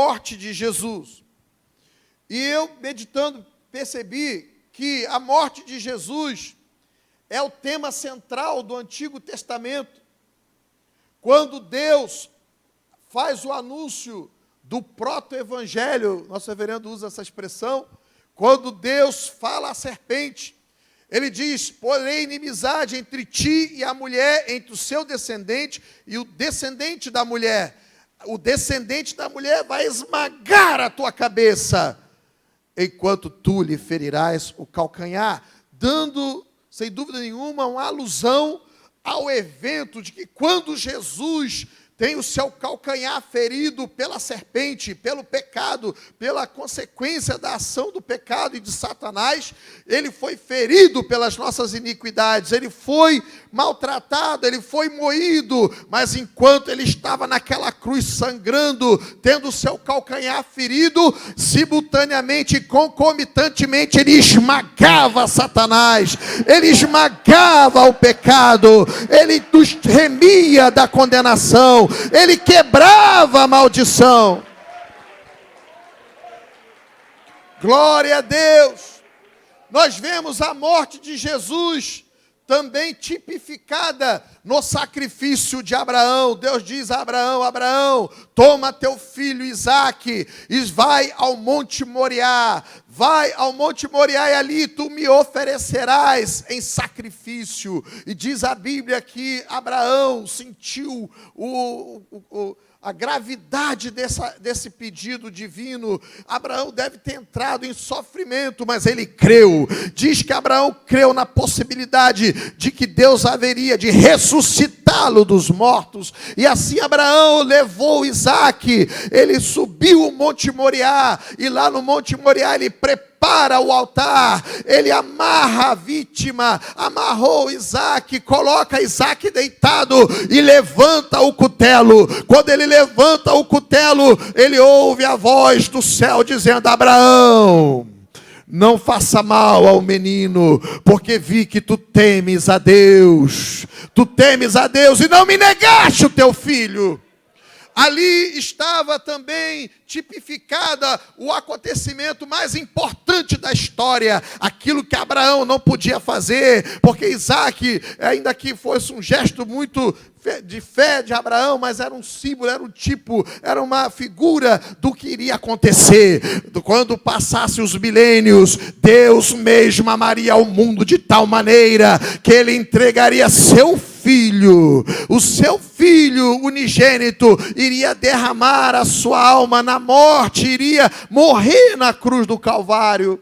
morte de Jesus. E eu, meditando, percebi que a morte de Jesus é o tema central do Antigo Testamento. Quando Deus faz o anúncio do proto-evangelho, nosso reverendo usa essa expressão, quando Deus fala à serpente, ele diz: porém inimizade entre ti e a mulher, entre o seu descendente e o descendente da mulher. O descendente da mulher vai esmagar a tua cabeça, enquanto tu lhe ferirás o calcanhar, dando, sem dúvida nenhuma, uma alusão ao evento de que quando Jesus tem o seu calcanhar ferido pela serpente, pelo pecado, pela consequência da ação do pecado e de Satanás, ele foi ferido pelas nossas iniquidades, ele foi maltratado, ele foi moído, mas enquanto ele estava naquela cruz sangrando, tendo o seu calcanhar ferido, simultaneamente e concomitantemente, ele esmagava Satanás, ele esmagava o pecado, ele nos remia da condenação, ele quebrava a maldição. Glória a Deus. Nós vemos a morte de Jesus também tipificada no sacrifício de Abraão. Deus diz a Abraão: Abraão, toma teu filho Isaque e vai ao Monte Moriá. Vai ao Monte Moriá e ali tu me oferecerás em sacrifício. E diz a Bíblia que Abraão sentiu a gravidade desse pedido divino. Abraão deve ter entrado em sofrimento, mas ele creu. Diz que Abraão creu na possibilidade de que Deus haveria de ressuscitá-lo dos mortos. E assim Abraão levou Isaque, ele subiu o Monte Moriá, e lá no Monte Moriá ele prepara o altar, ele amarra a vítima, amarrou Isaque, coloca Isaque deitado e levanta o cutelo. Quando ele levanta o cutelo, ele ouve a voz do céu dizendo: Abraão, não faça mal ao menino, porque vi que tu temes a Deus e não me negaste o teu filho. Ali estava também tipificada o acontecimento mais importante da história, aquilo que Abraão não podia fazer, porque Isaque, ainda que fosse um gesto muito de fé de Abraão, mas era um símbolo, era um tipo, era uma figura do que iria acontecer. Quando passassem os milênios, Deus mesmo amaria o mundo de tal maneira que ele entregaria seu filho, o seu filho unigênito, iria derramar a sua alma na morte, iria morrer na cruz do Calvário.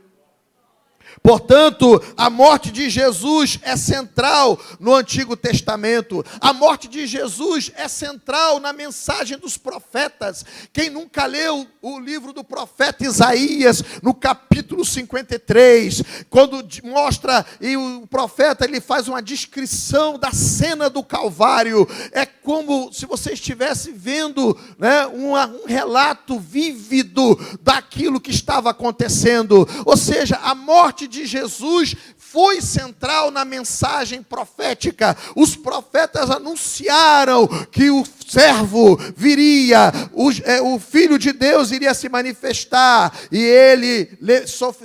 Portanto, a morte de Jesus é central no Antigo Testamento. A morte de Jesus é central na mensagem dos profetas. Quem nunca leu o livro do profeta Isaías, no capítulo 53, quando mostra, e o profeta ele faz uma descrição da cena do Calvário, é como se você estivesse vendo, né, um relato vívido daquilo que estava acontecendo. Ou seja, a morte de Jesus foi central na mensagem profética. Os profetas anunciaram que o servo viria, o Filho de Deus iria se manifestar, e ele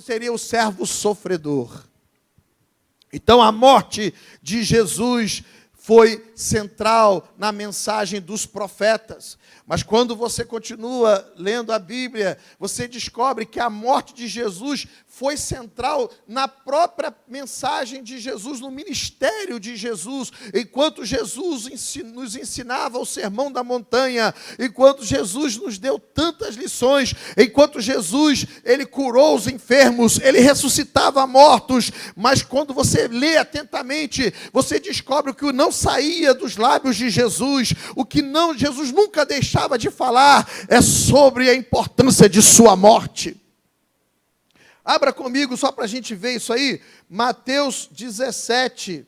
seria o servo sofredor. Então a morte de Jesus foi central na mensagem dos profetas. Mas quando você continua lendo a Bíblia, você descobre que a morte de Jesus foi central na própria mensagem de Jesus, no ministério de Jesus. Enquanto Jesus nos ensinava o Sermão da Montanha, enquanto Jesus nos deu tantas lições, enquanto Jesus, ele curou os enfermos, ele ressuscitava mortos, mas quando você lê atentamente, você descobre que o não saía dos lábios de Jesus, o que não, Jesus nunca deixava de falar, é sobre a importância de sua morte. Abra comigo, só para a gente ver isso aí, Mateus 17.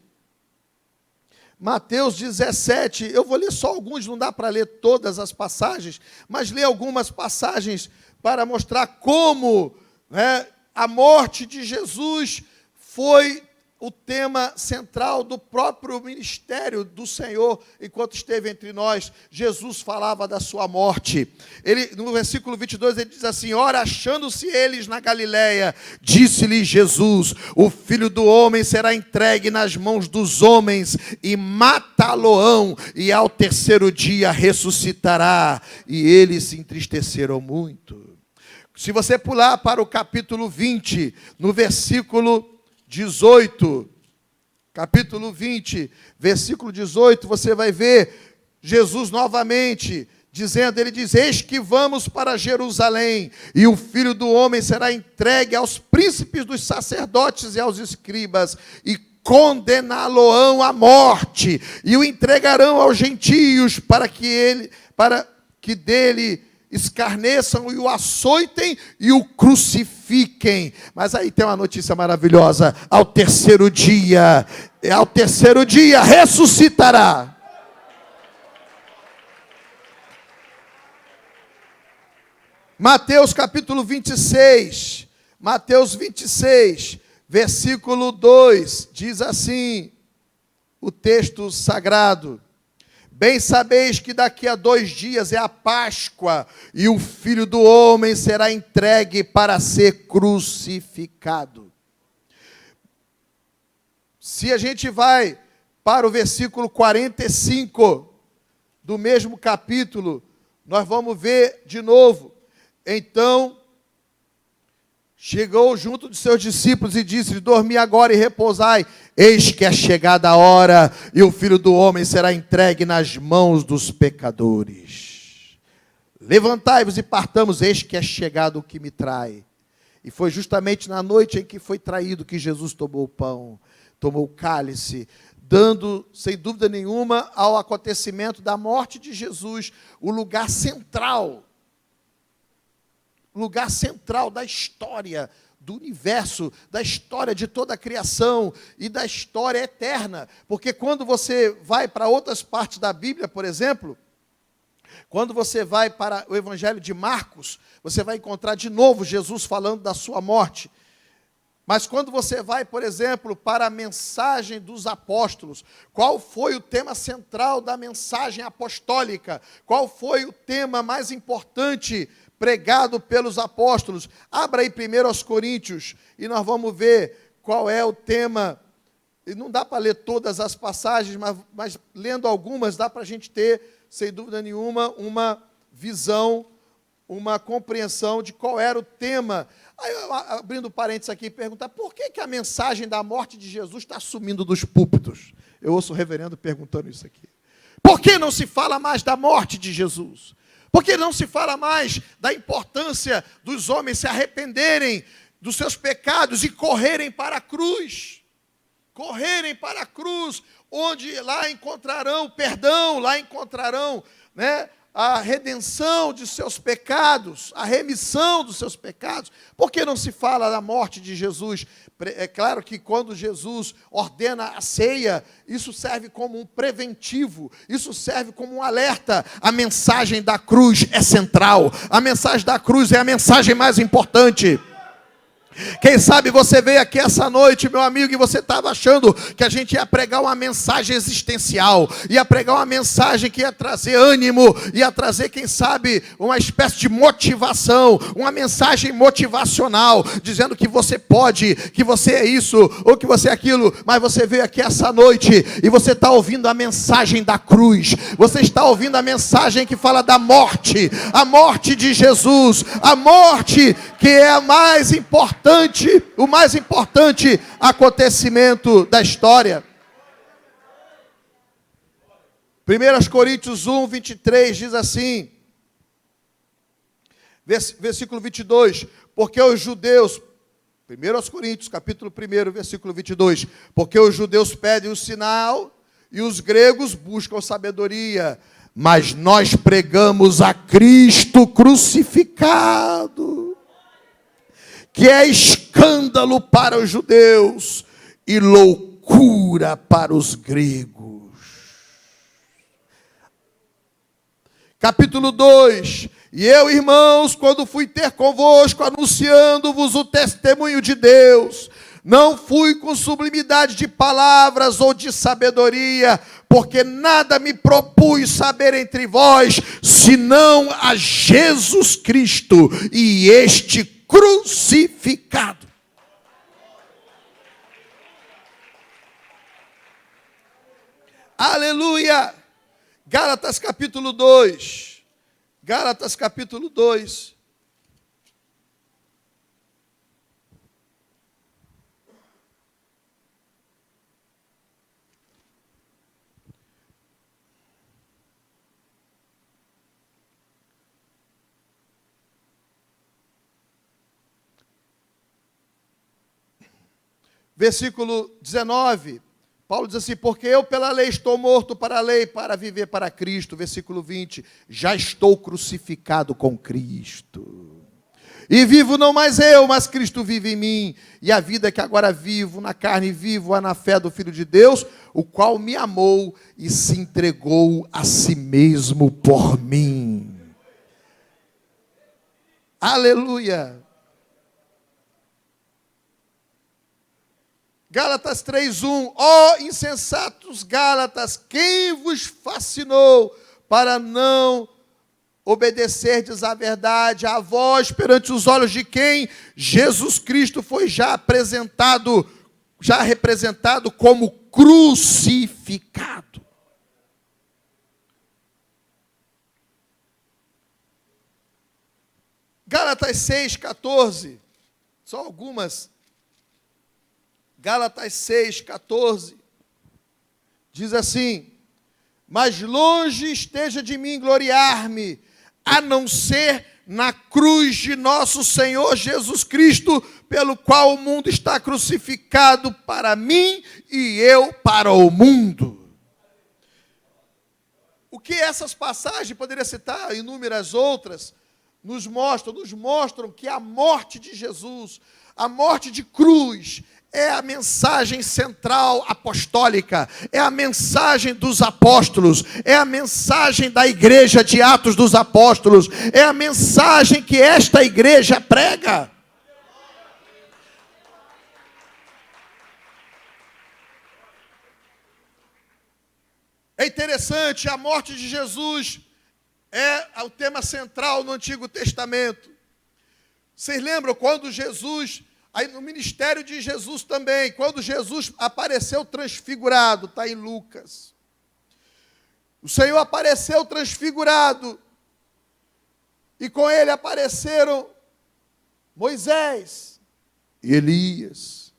Mateus 17, eu vou ler só alguns, não dá para ler todas as passagens, mas ler algumas passagens para mostrar como, né, a morte de Jesus foi o tema central do próprio ministério do Senhor, enquanto esteve entre nós. Jesus falava da sua morte. No versículo 22, ele diz assim: ora, achando-se eles na Galileia, disse-lhe Jesus: o Filho do Homem será entregue nas mãos dos homens, e matá-lo-ão, e ao terceiro dia ressuscitará. E eles se entristeceram muito. Se você pular para o capítulo 20, no versículo 18, capítulo 20, versículo 18, você vai ver Jesus novamente dizendo, ele diz: eis que vamos para Jerusalém, e o Filho do Homem será entregue aos príncipes dos sacerdotes e aos escribas, e condená-lo-ão à morte, e o entregarão aos gentios, para que dele escarneçam e o açoitem e o crucifiquem. Mas aí tem uma notícia maravilhosa: ao terceiro dia ressuscitará. Mateus capítulo 26, Mateus 26, versículo 2, diz assim, o texto sagrado: bem sabeis que daqui a 2 dias é a Páscoa, e o Filho do Homem será entregue para ser crucificado. Se a gente vai para o versículo 45 do mesmo capítulo, nós vamos ver de novo. Então, chegou junto de seus discípulos e disse: dormi agora e repousai, eis que é chegada a hora, e o Filho do Homem será entregue nas mãos dos pecadores. Levantai-vos e partamos, eis que é chegado o que me trai. E foi justamente na noite em que foi traído que Jesus tomou o pão, tomou o cálice, dando, sem dúvida nenhuma, ao acontecimento da morte de Jesus, o lugar central da história do universo, da história de toda a criação e da história eterna. Porque quando você vai para outras partes da Bíblia, por exemplo, quando você vai para o Evangelho de Marcos, você vai encontrar de novo Jesus falando da sua morte. Mas quando você vai, por exemplo, para a mensagem dos apóstolos, qual foi o tema central da mensagem apostólica? Qual foi o tema mais importante pregado pelos apóstolos? Abra aí primeiro aos Coríntios, e nós vamos ver qual é o tema. E não dá para ler todas as passagens, mas lendo algumas, dá para a gente ter, sem dúvida nenhuma, uma visão, uma compreensão de qual era o tema. Aí, abrindo parênteses aqui, perguntar: por que a mensagem da morte de Jesus está sumindo dos púlpitos? Eu ouço o reverendo perguntando isso aqui. Por que não se fala mais da morte de Jesus? Por que não se fala mais da importância dos homens se arrependerem dos seus pecados e correrem para a cruz? Correrem para a cruz, onde lá encontrarão perdão, lá encontrarão, a redenção de seus pecados, a remissão dos seus pecados. Por que não se fala da morte de Jesus? É claro que quando Jesus ordena a ceia, isso serve como um preventivo, isso serve como um alerta. A mensagem da cruz é central, a mensagem da cruz é a mensagem mais importante. Quem sabe você veio aqui essa noite, meu amigo, e você estava achando que a gente ia pregar uma mensagem existencial, ia pregar uma mensagem que ia trazer ânimo, ia trazer, quem sabe, uma espécie de motivação, uma mensagem motivacional, dizendo que você pode, que você é isso, ou que você é aquilo. Mas você veio aqui essa noite e você está ouvindo a mensagem da cruz, você está ouvindo a mensagem que fala da morte, a morte de Jesus, a morte que é a mais importante, o mais importante acontecimento da história. 1 Coríntios 1, 23 diz assim, versículo 22, porque os judeus, 1 Coríntios, capítulo 1, versículo 22, porque os judeus pedem o sinal e os gregos buscam sabedoria, mas nós pregamos a Cristo crucificado, que é escândalo para os judeus e loucura para os gregos. Capítulo 2. E eu, irmãos, quando fui ter convosco, anunciando-vos o testemunho de Deus, Não fui com sublimidade de palavras ou de sabedoria, porque nada me propus saber entre vós, senão a Jesus Cristo e este crucificado. Aleluia! Gálatas capítulo 2. Gálatas capítulo 2. Versículo 19. Paulo diz assim, porque eu pela lei estou morto para a lei, para viver para Cristo. Versículo 20, já estou crucificado com Cristo. E vivo não mais eu, mas Cristo vive em mim. E a vida que agora vivo na carne, vivo na fé do Filho de Deus, o qual me amou e se entregou a si mesmo por mim. Aleluia. Gálatas 3:1, ó insensatos Gálatas, quem vos fascinou para não obedecerdes à verdade, a vós perante os olhos de quem Jesus Cristo foi já representado como crucificado. Gálatas 6:14, só algumas. Gálatas 6:14, diz assim, mas longe esteja de mim gloriar-me, a não ser na cruz de nosso Senhor Jesus Cristo, pelo qual o mundo está crucificado para mim e eu para o mundo. O que essas passagens, poderia citar inúmeras outras, nos mostram que a morte de Jesus, a morte de cruz, é a mensagem central apostólica, é a mensagem dos apóstolos, é a mensagem da igreja de Atos dos Apóstolos, é a mensagem que esta igreja prega. É interessante, a morte de Jesus é o tema central no Antigo Testamento. Vocês lembram quando Jesus... Aí no ministério de Jesus também, quando Jesus apareceu transfigurado, está em Lucas. O Senhor apareceu transfigurado. E com ele apareceram Moisés e Elias.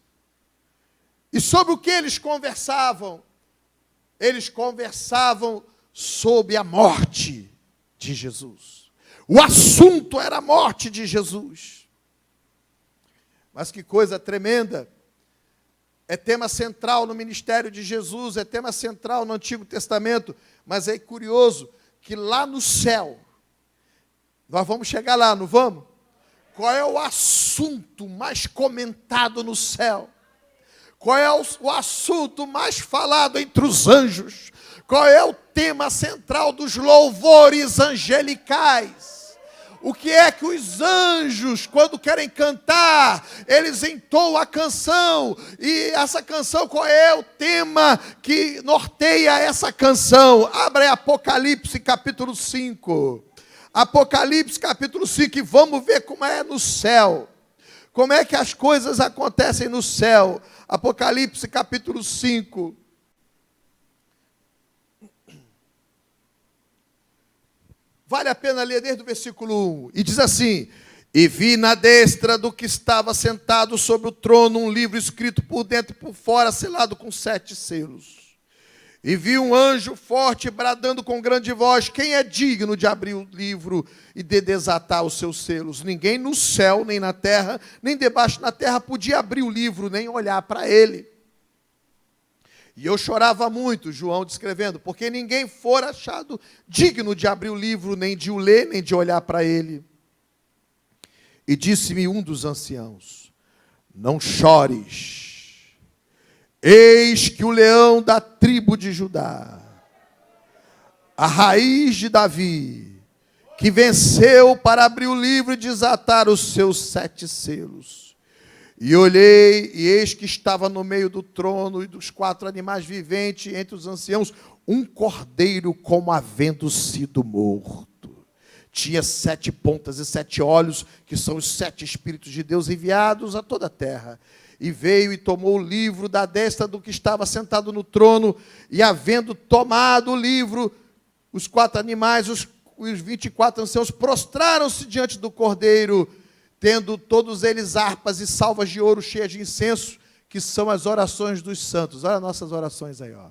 E sobre o que eles conversavam? Eles conversavam sobre a morte de Jesus. O assunto era a morte de Jesus. Mas que coisa tremenda, é tema central no ministério de Jesus, é tema central no Antigo Testamento, mas é curioso que lá no céu, nós vamos chegar lá, não vamos? Qual é o assunto mais comentado no céu? Qual é o assunto mais falado entre os anjos? Qual é o tema central dos louvores angelicais? O que é que os anjos, quando querem cantar, eles entoam a canção. E essa canção, qual é o tema que norteia essa canção? Abra aí Apocalipse capítulo 5. Apocalipse capítulo 5 e vamos ver como é no céu. Como é que as coisas acontecem no céu. Apocalipse capítulo 5. Vale a pena ler desde o versículo 1. E diz assim, e vi na destra do que estava sentado sobre o trono um livro escrito por dentro e por fora, selado com 7 selos. E vi um anjo forte bradando com grande voz, quem é digno de abrir o livro e de desatar os seus selos? Ninguém no céu, nem na terra, nem debaixo da terra podia abrir o livro, nem olhar para ele. E eu chorava muito, João descrevendo, porque ninguém fora achado digno de abrir o livro, nem de o ler, nem de olhar para ele. E disse-me um dos anciãos, não chores, eis que o leão da tribo de Judá, a raiz de Davi, que venceu para abrir o livro e desatar os seus 7 selos. E olhei, e eis que estava no meio do trono e dos 4 animais viventes, entre os anciãos, um cordeiro como havendo sido morto. Tinha 7 pontas e 7 olhos, que são os 7 Espíritos de Deus enviados a toda a terra. E veio e tomou o livro da destra do que estava sentado no trono, e havendo tomado o livro, os 4 animais, os 24 anciãos, prostraram-se diante do cordeiro, tendo todos eles harpas e salvas de ouro cheias de incenso, que são as orações dos santos. Olha as nossas orações aí, ó.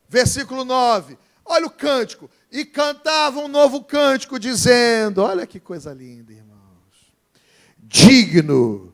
Versículo 9. Olha o cântico. E cantavam um novo cântico, dizendo, olha que coisa linda, irmãos. Digno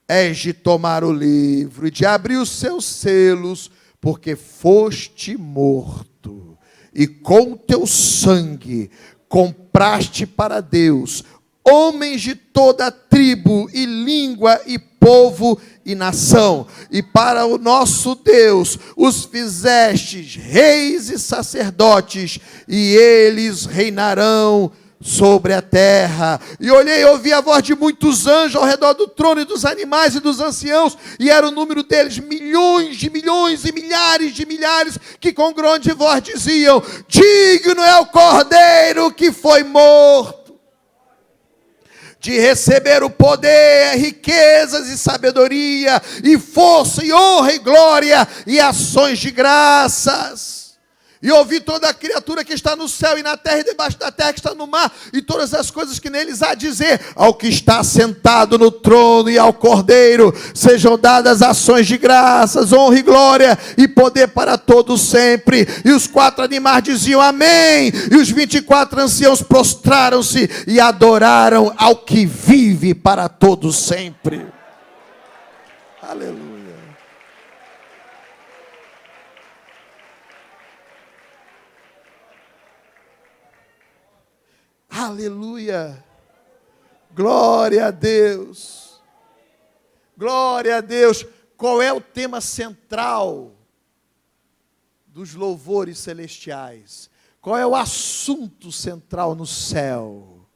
és de tomar o livro e de abrir os seus selos, porque foste morto, e com teu sangue compraste para Deus homens de toda tribo e língua e povo e nação, e para o nosso Deus os fizestes reis e sacerdotes, e eles reinarão sobre a terra. E olhei e ouvi a voz de muitos anjos ao redor do trono e dos animais e dos anciãos, e era o número deles milhões de milhões e milhares de milhares, que com grande voz diziam, digno é o cordeiro que foi morto, de receber o poder, riquezas e sabedoria, e força, e honra, e glória, e ações de graças. E ouvi toda a criatura que está no céu e na terra e debaixo da terra, que está no mar, e todas as coisas que neles há a dizer, ao que está sentado no trono e ao Cordeiro, sejam dadas ações de graças, honra e glória, e poder para todos sempre. E os 4 animais diziam amém, e os 24 anciãos prostraram-se e adoraram ao que vive para todos sempre. Aleluia. Aleluia, glória a Deus, glória a Deus. Qual é o tema central dos louvores celestiais? Qual é o assunto central no céu?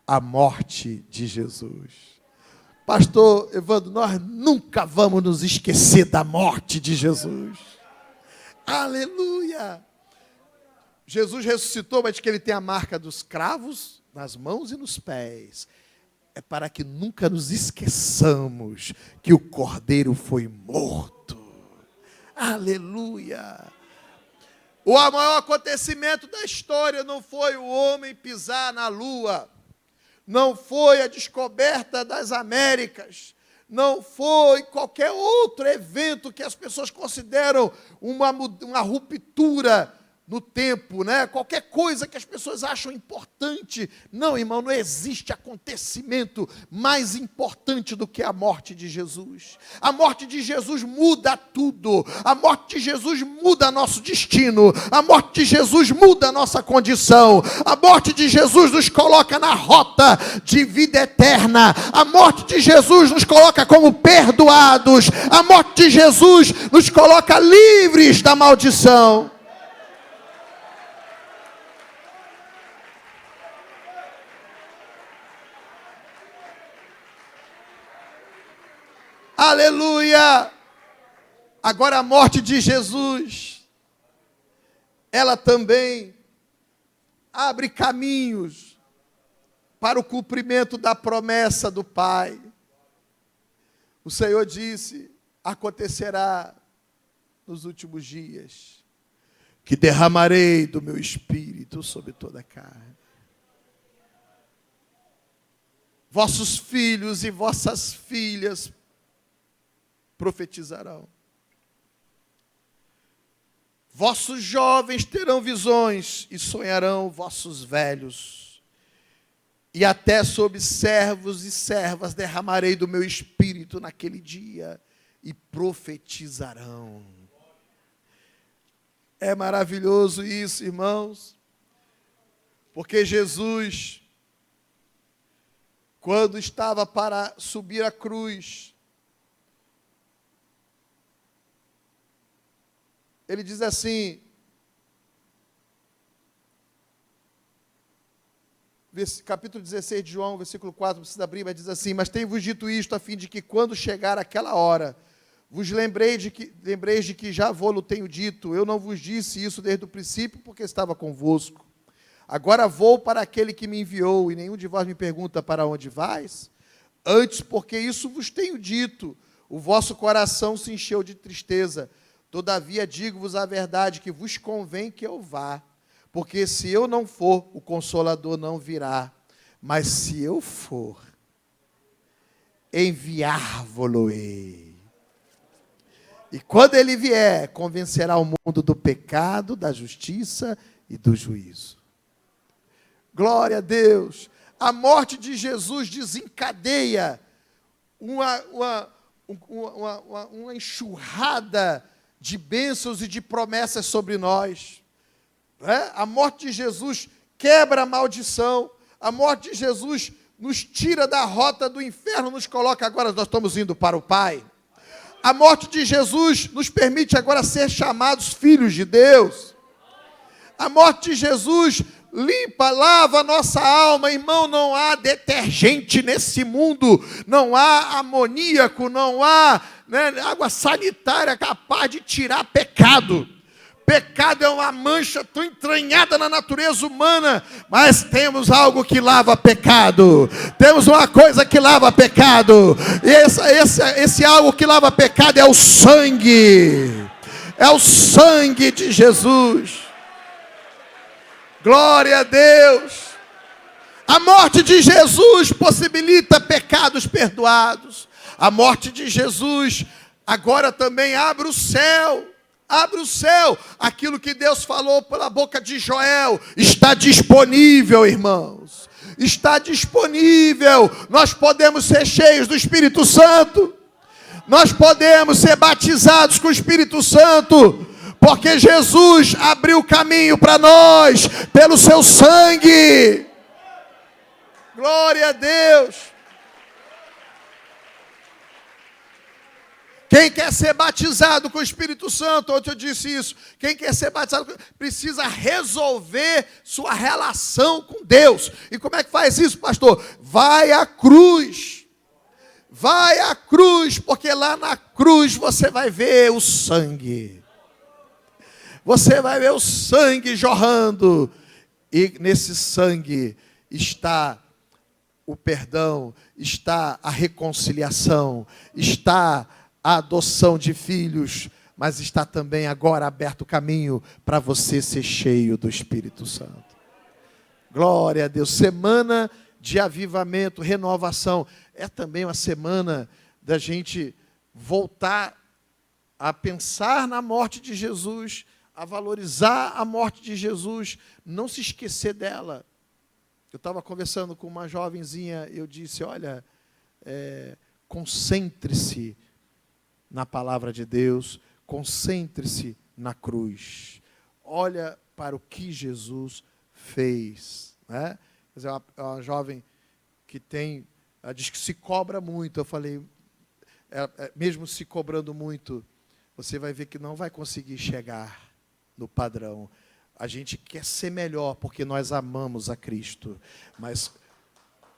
A morte de Jesus. Pastor Evandro, nós nunca vamos nos esquecer da morte de Jesus. Aleluia. Jesus ressuscitou, mas que ele tem a marca dos cravos nas mãos e nos pés. É para que nunca nos esqueçamos que o Cordeiro foi morto. Aleluia. O maior acontecimento da história não foi o homem pisar na lua, não foi a descoberta das Américas, não foi qualquer outro evento que as pessoas consideram uma ruptura no tempo, né? Qualquer coisa que as pessoas acham importante. Não, irmão, não existe acontecimento mais importante do que a morte de Jesus. A morte de Jesus muda tudo. A morte de Jesus muda nosso destino. A morte de Jesus muda a nossa condição. A morte de Jesus nos coloca na rota de vida eterna. A morte de Jesus nos coloca como perdoados. A morte de Jesus nos coloca livres da maldição. Aleluia! Agora a morte de Jesus, ela também abre caminhos para o cumprimento da promessa do Pai. O Senhor disse, acontecerá nos últimos dias, que derramarei do meu Espírito sobre toda a carne. Vossos filhos e vossas filhas profetizarão. Vossos jovens terão visões e sonharão vossos velhos. E até sobre servos e servas derramarei do meu espírito naquele dia e profetizarão. É maravilhoso isso, irmãos, porque Jesus, quando estava para subir a cruz, ele diz assim, capítulo 16 de João, versículo 4, precisa abrir, mas diz assim: mas tenho-vos dito isto, a fim de que, quando chegar aquela hora, vos lembreis de que já vou-lo tenho dito. Eu não vos disse isso desde o princípio, porque estava convosco. Agora vou para aquele que me enviou, e nenhum de vós me pergunta: para onde vais? Antes, porque isso vos tenho dito, o vosso coração se encheu de tristeza. Todavia digo-vos a verdade, que vos convém que eu vá. Porque se eu não for, o Consolador não virá. Mas se eu for, enviar-vos-ei. E quando ele vier, convencerá o mundo do pecado, da justiça e do juízo. Glória a Deus. A morte de Jesus desencadeia uma enxurrada de bênçãos e de promessas sobre nós. A morte de Jesus quebra a maldição. A morte de Jesus nos tira da rota do inferno, nos coloca agora, nós estamos indo para o Pai. A morte de Jesus nos permite agora ser chamados filhos de Deus. A morte de Jesus limpa, lava a nossa alma. Irmão, não há detergente nesse mundo, não há amoníaco, não há água sanitária capaz de tirar pecado. Pecado é uma mancha tão entranhada na natureza humana, mas temos algo que lava pecado. Temos uma coisa que lava pecado. E esse algo que lava pecado é o sangue. É o sangue de Jesus. Glória a Deus. A morte de Jesus possibilita pecados perdoados. A morte de Jesus agora também abre o céu. Abre o céu. Aquilo que Deus falou pela boca de Joel está disponível, irmãos. Está disponível. Nós podemos ser cheios do Espírito Santo. Nós podemos ser batizados com o Espírito Santo. Porque Jesus abriu o caminho para nós, pelo seu sangue. Glória a Deus. Quem quer ser batizado com o Espírito Santo, ontem eu disse isso, quem quer ser batizado, precisa resolver sua relação com Deus. E como é que faz isso, pastor? Vai à cruz. Vai à cruz, porque lá na cruz você vai ver o sangue. Você vai ver o sangue jorrando. E nesse sangue está o perdão, está a reconciliação, está a adoção de filhos, mas está também agora aberto o caminho para você ser cheio do Espírito Santo. Glória a Deus. Semana de avivamento, renovação. É também uma semana da gente voltar a pensar na morte de Jesus, a valorizar a morte de Jesus, não se esquecer dela. Eu estava conversando com uma jovenzinha, eu disse, olha, concentre-se na palavra de Deus, concentre-se na cruz. Olha para o que Jesus fez. Né? Quer dizer, uma jovem que ela diz que se cobra muito. Eu falei, mesmo se cobrando muito, você vai ver que não vai conseguir chegar no padrão. A gente quer ser melhor porque nós amamos a Cristo, mas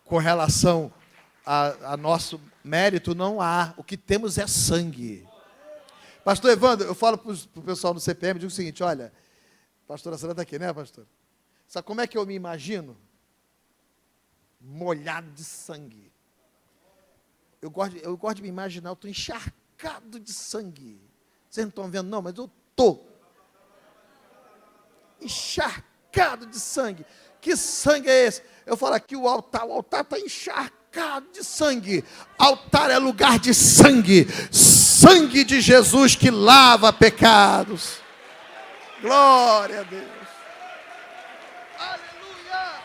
com relação a nosso mérito não há. O que temos é sangue. Pastor Evandro, eu falo para o pessoal do CPM, digo o seguinte, olha, a pastora Sandra está aqui, né, pastor? Sabe como é que eu me imagino? Molhado de sangue. Eu gosto de me imaginar, eu estou encharcado de sangue. Vocês não estão vendo não, mas eu estou encharcado de sangue. Que sangue é esse? Eu falo aqui o altar está encharcado de sangue. Altar é lugar de sangue. Sangue de Jesus que lava pecados. Glória a Deus. Aleluia.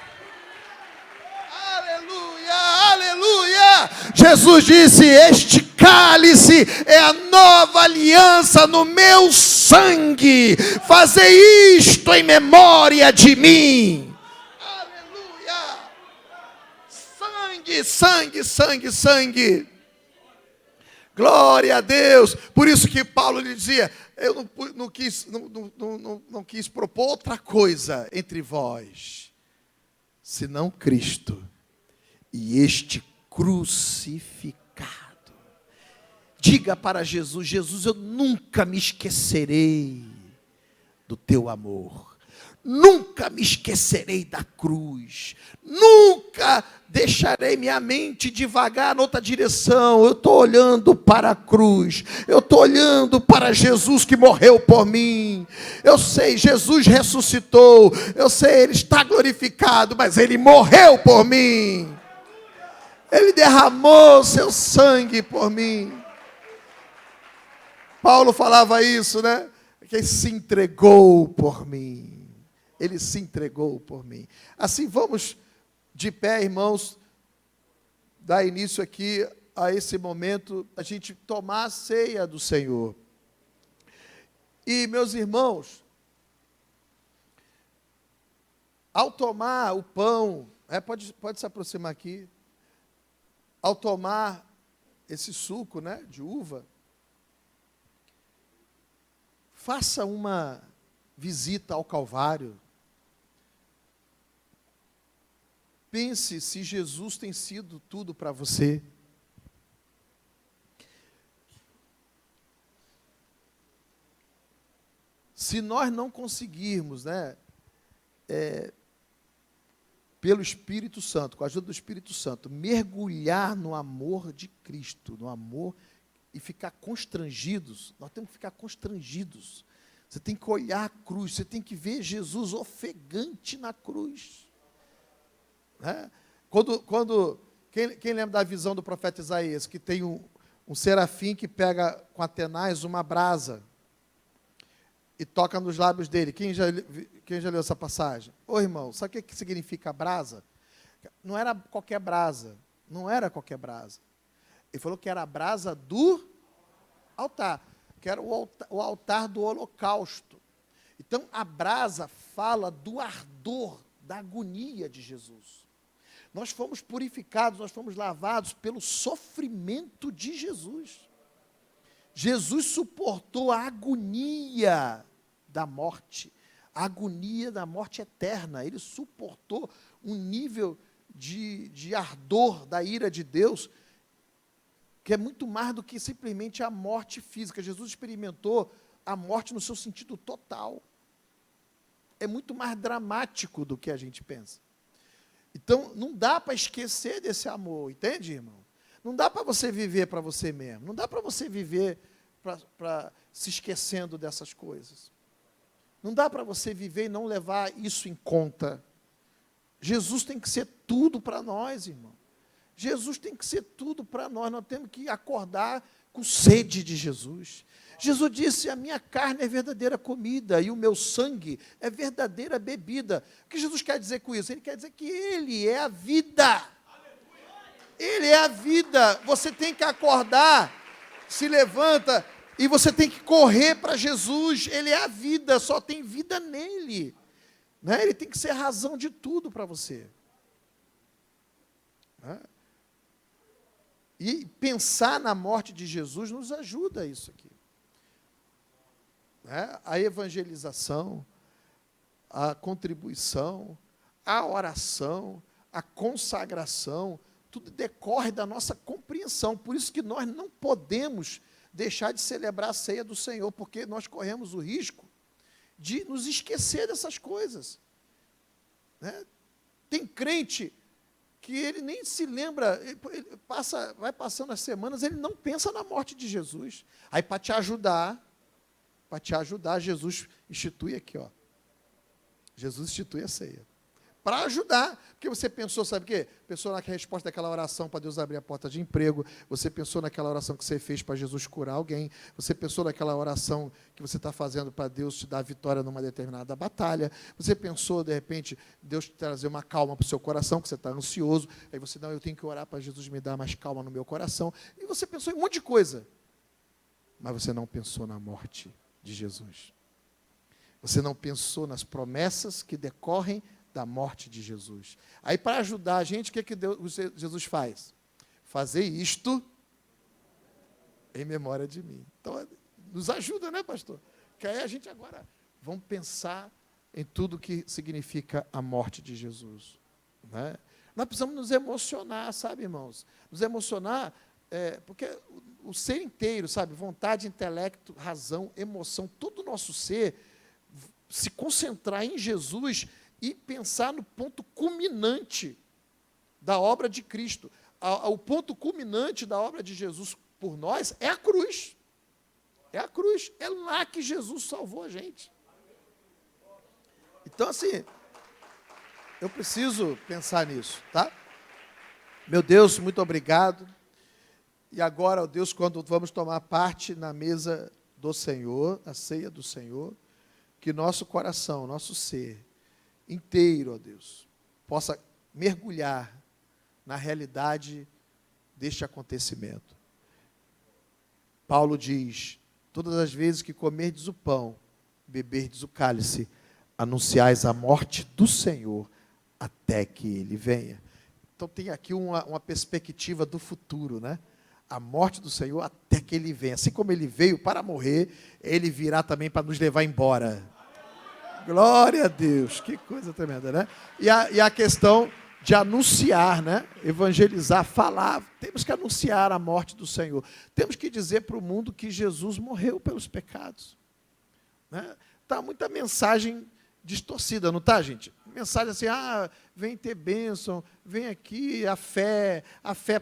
Aleluia. Aleluia. Jesus disse, este cálice é a nova aliança no meu sangue. Fazei isto em memória de mim. Aleluia. Sangue, sangue, sangue, sangue. Glória a Deus. Por isso que Paulo lhe dizia, eu não quis propor outra coisa entre vós. senão Cristo e este crucificado. Diga para Jesus: Jesus, eu nunca me esquecerei do teu amor. Nunca me esquecerei da cruz. Nunca deixarei minha mente divagar noutra direção. Eu estou olhando para a cruz. Eu estou olhando para Jesus que morreu por mim. Eu sei, Jesus ressuscitou. Eu sei, Ele está glorificado, mas Ele morreu por mim. Ele derramou seu sangue por mim. Paulo falava isso, né? Que Ele se entregou por mim. Ele se entregou por mim. Assim, vamos de pé, irmãos, dar início aqui a esse momento, a gente tomar a ceia do Senhor. E, meus irmãos, ao tomar o pão, pode se aproximar aqui, ao tomar esse suco, né, de uva, faça uma visita ao Calvário. Pense se Jesus tem sido tudo para você. Se nós não conseguirmos, né, pelo Espírito Santo, com a ajuda do Espírito Santo, mergulhar no amor de Cristo, no amor, e ficar constrangidos, nós temos que ficar constrangidos. Você tem que olhar a cruz, você tem que ver Jesus ofegante na cruz. Quem lembra da visão do profeta Isaías, que tem um serafim que pega com Atenais uma brasa e toca nos lábios dele? Quem já leu essa passagem? Ô irmão, sabe o que significa brasa? Não era qualquer brasa, não era qualquer brasa. Ele falou que era a brasa do altar, que era o altar do holocausto. Então, a brasa fala do ardor, da agonia de Jesus. Nós fomos purificados, nós fomos lavados pelo sofrimento de Jesus. Jesus suportou a agonia da morte, a agonia da morte eterna. Ele suportou um nível de ardor da ira de Deus, que é muito mais do que simplesmente a morte física. Jesus experimentou a morte no seu sentido total. É muito mais dramático do que a gente pensa. Então, não dá para esquecer desse amor, entende, irmão? Não dá para você viver para você mesmo. Não dá para você viver se esquecendo dessas coisas. Não dá para você viver e não levar isso em conta. Jesus tem que ser tudo para nós, irmão. Jesus tem que ser tudo para nós. Nós temos que acordar com sede de Jesus. Jesus disse: a minha carne é verdadeira comida e o meu sangue é verdadeira bebida. O que Jesus quer dizer com isso? Ele quer dizer que Ele é a vida. Ele é a vida. Você tem que acordar, se levanta e você tem que correr para Jesus. Ele é a vida, só tem vida nele. Né? Ele tem que ser a razão de tudo para você. Né? E pensar na morte de Jesus nos ajuda a isso aqui. A evangelização, a contribuição, a oração, a consagração, tudo decorre da nossa compreensão. Por isso que nós não podemos deixar de celebrar a ceia do Senhor, porque nós corremos o risco de nos esquecer dessas coisas. Tem crente que ele nem se lembra, vai passando as semanas, ele não pensa na morte de Jesus. Aí, para te ajudar, Jesus institui aqui, ó. Jesus institui a ceia. Para ajudar, porque você pensou, sabe o quê? Pensou na resposta daquela oração para Deus abrir a porta de emprego, você pensou naquela oração que você fez para Jesus curar alguém, você pensou naquela oração que você está fazendo para Deus te dar vitória numa determinada batalha, você pensou, de repente, Deus te trazer uma calma para o seu coração, que você está ansioso, aí você, não, eu tenho que orar para Jesus me dar mais calma no meu coração, e você pensou em um monte de coisa, mas você não pensou na morte de Jesus. Você não pensou nas promessas que decorrem da morte de Jesus. Aí, para ajudar a gente, o que Jesus faz? Fazer isto em memória de mim. Então, nos ajuda, né, pastor? Que aí a gente agora vamos pensar em tudo que significa a morte de Jesus. né? Nós precisamos nos emocionar, sabe, irmãos? Nos emocionar, porque o ser inteiro, sabe, vontade, intelecto, razão, emoção, todo o nosso ser, se concentrar em Jesus e pensar no ponto culminante da obra de Cristo. O ponto culminante da obra de Jesus por nós é a cruz. É a cruz. É lá que Jesus salvou a gente. Então, assim, eu preciso pensar nisso, tá? Meu Deus, muito obrigado. E agora, ó Deus, quando vamos tomar parte na mesa do Senhor, na ceia do Senhor, que nosso coração, nosso ser inteiro, ó Deus, possa mergulhar na realidade deste acontecimento. Paulo diz: todas as vezes que comerdes o pão, beberdes o cálice, anunciais a morte do Senhor até que Ele venha. Então tem aqui uma perspectiva do futuro, né? A morte do Senhor até que Ele venha. Assim como Ele veio para morrer, Ele virá também para nos levar embora. Glória a Deus, que coisa tremenda, né? E a questão de anunciar, né? Evangelizar, falar, temos que anunciar a morte do Senhor. Temos que dizer para o mundo que Jesus morreu pelos pecados. Né? Tá muita mensagem distorcida, não está, gente? Mensagem assim, vem ter bênção, vem aqui, a fé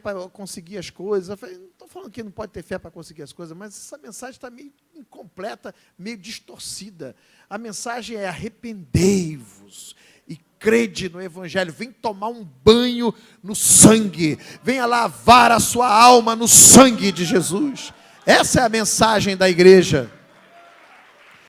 para conseguir as coisas. Não estou falando que não pode ter fé para conseguir as coisas, mas essa mensagem está meio incompleta, meio distorcida. A mensagem é: arrependei-vos e crede no Evangelho, vem tomar um banho no sangue, venha lavar a sua alma no sangue de Jesus. Essa é a mensagem da igreja.